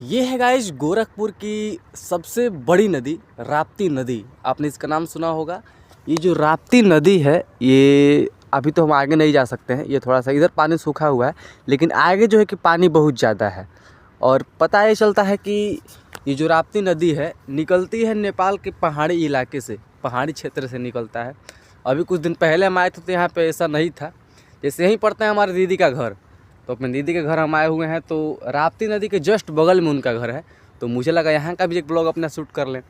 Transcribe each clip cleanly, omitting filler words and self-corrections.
ये है गाइस गोरखपुर की सबसे बड़ी नदी राप्ती नदी। आपने इसका नाम सुना होगा। ये जो राप्ती नदी है ये अभी तो हम आगे नहीं जा सकते हैं, ये थोड़ा सा इधर पानी सूखा हुआ है, लेकिन आगे जो है कि पानी बहुत ज़्यादा है। और पता ये चलता है कि ये जो राप्ती नदी है निकलती है नेपाल के पहाड़ी इलाके से, पहाड़ी क्षेत्र से निकलता है। अभी कुछ दिन पहले हम आए थे तो यहाँ पे ऐसा नहीं था। जैसे यहीं पड़ता है हमारी दीदी का घर, तो अपने दीदी के घर हम आए हुए हैं, तो राप्ती नदी के जस्ट बगल में उनका घर है, तो मुझे लगा यहाँ का भी एक ब्लॉग अपना शूट कर लें।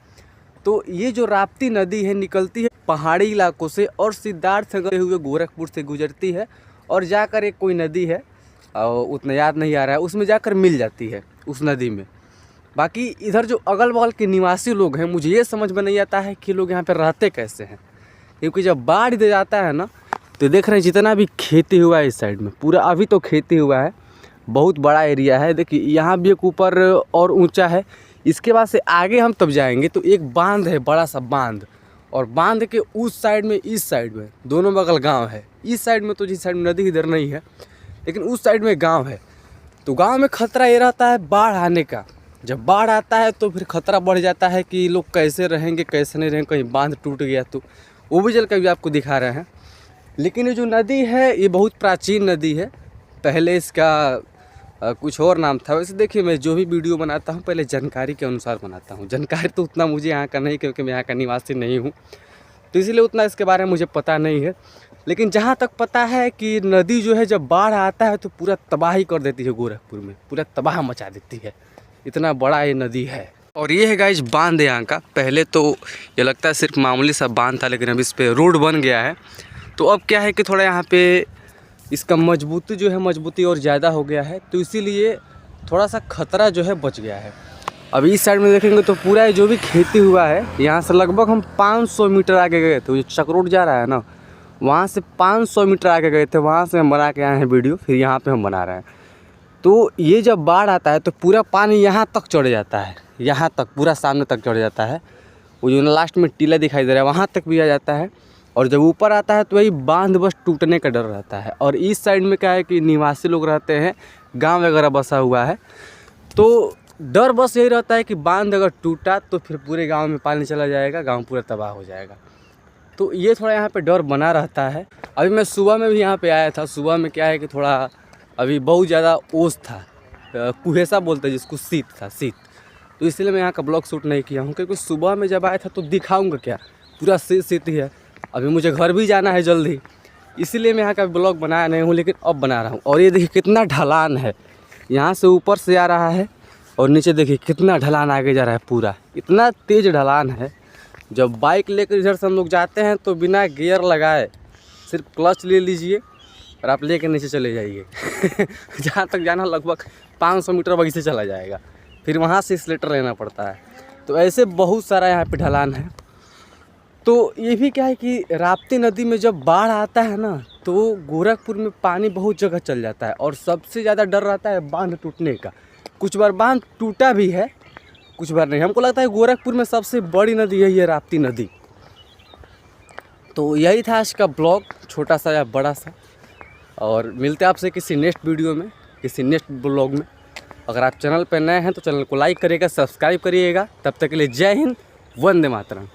तो ये जो राप्ती नदी है निकलती है पहाड़ी इलाकों से और सिद्धार्थ से हुए गोरखपुर से गुजरती है और जाकर एक कोई नदी है और उतना याद नहीं आ रहा है, उसमें जाकर मिल जाती है उस नदी में। बाकी इधर जो अगल बगल के निवासी लोग हैं, मुझे ये समझ में नहीं आता है कि लोग यहाँ पर रहते कैसे हैं, क्योंकि जब बाढ़ इधर जाता है ना तो देख रहे हैं जितना भी खेती हुआ है इस साइड में पूरा अभी तो खेती हुआ है, बहुत बड़ा एरिया है। देखिए यहाँ भी एक ऊपर और ऊंचा है, इसके बाद से आगे हम तब जाएंगे तो एक बांध है, बड़ा सा बांध, और बांध के उस साइड में इस साइड में दोनों बगल गांव है। इस साइड में तो जिस साइड में नदी इधर नहीं है, लेकिन उस साइड में गाँव है। तो गाँव में खतरा ये रहता है बाढ़ आने का। जब बाढ़ आता है तो फिर खतरा बढ़ जाता है कि लोग कैसे रहेंगे कैसे नहीं रहेंगे, कहीं बांध टूट गया तो वो भी चल कर भी आपको दिखा रहे हैं। लेकिन ये जो नदी है ये बहुत प्राचीन नदी है, पहले इसका कुछ और नाम था। वैसे देखिए मैं जो भी वीडियो बनाता हूँ पहले जानकारी के अनुसार बनाता हूँ। जानकारी तो उतना मुझे यहाँ का नहीं, क्योंकि मैं यहाँ का निवासी नहीं हूँ, तो इसीलिए उतना इसके बारे में मुझे पता नहीं है। लेकिन जहाँ तक पता है कि नदी जो है जब बाढ़ आता है तो पूरा तबाही कर देती है, गोरखपुर में पूरा तबाह मचा देती है, इतना बड़ा ये नदी है। और ये है गाइस बांध यहाँ का। पहले तो ये लगता है सिर्फ मामूली सा बांध था, लेकिन अब इस पर रोड बन गया है। तो अब क्या है कि थोड़ा यहाँ पे इसका मजबूती जो है मजबूती और ज़्यादा हो गया है, तो इसीलिए थोड़ा सा खतरा जो है बच गया है। अभी इस साइड में देखेंगे तो पूरा जो भी खेती हुआ है यहाँ से लगभग हम 500 मीटर आगे गए थे। जो चक्रोड जा रहा है ना, वहाँ से 500 मीटर आगे गए थे, वहाँ से हम बना के आए हैं वीडियो, फिर यहाँ पर हम बना रहे हैं। तो ये जब बाढ़ आता है तो पूरा पानी यहाँ तक चढ़ जाता है, यहाँ तक पूरा सामने तक चढ़ जाता है। वो जो लास्ट में टीला दिखाई दे रहा है वहाँ तक भी आ जाता है, और जब ऊपर आता है तो वही बांध बस टूटने का डर रहता है। और इस साइड में क्या है कि निवासी लोग रहते हैं, गांव वगैरह बसा हुआ है, तो डर बस यही रहता है कि बांध अगर टूटा तो फिर पूरे गांव में पानी चला जाएगा, गांव पूरा तबाह हो जाएगा। तो ये थोड़ा यहाँ पे डर बना रहता है। अभी मैं सुबह में भी यहाँ पे आया था। सुबह में क्या है कि थोड़ा अभी बहुत ज़्यादा ओस था, कुहेसा बोलते हैं जिसको, शीत था, शीत। तो इसलिए मैं यहाँ का ब्लॉग शूट नहीं किया हूँ, क्योंकि सुबह में जब आया था तो दिखाऊँगा क्या, पूरा शीत ही है। अभी मुझे घर भी जाना है जल्दी, इसीलिए मैं यहाँ का ब्लॉग बनाया नहीं हूँ, लेकिन अब बना रहा हूँ। और ये देखिए कितना ढलान है, यहाँ से ऊपर से आ रहा है और नीचे देखिए कितना ढलान आगे जा रहा है, पूरा इतना तेज़ ढलान है। जब बाइक लेकर इधर से हम लोग जाते हैं तो बिना गियर लगाए सिर्फ क्लच ले लीजिए और आप लेकर नीचे चले जाइए जहाँ तक जाना लगभग 500 मीटर वहीं से चला जाएगा, फिर वहाँ से स्लेटर लेना पड़ता है। तो ऐसे बहुत सारा यहाँ पे ढलान है। तो ये भी क्या है कि राप्ती नदी में जब बाढ़ आता है ना तो गोरखपुर में पानी बहुत जगह चल जाता है, और सबसे ज़्यादा डर रहता है बांध टूटने का। कुछ बार बांध टूटा भी है, कुछ बार नहीं। हमको लगता है गोरखपुर में सबसे बड़ी नदी है ये राप्ती नदी। तो यही था आज का ब्लॉग, छोटा सा या बड़ा सा, और मिलते हैं आपसे किसी नेक्स्ट वीडियो में, किसी नेक्स्ट ब्लॉग में। अगर आप चैनल पर नए हैं तो चैनल को लाइक करिएगा, सब्सक्राइब करिएगा। तब तक के लिए जय हिंद, वंदे मातरम।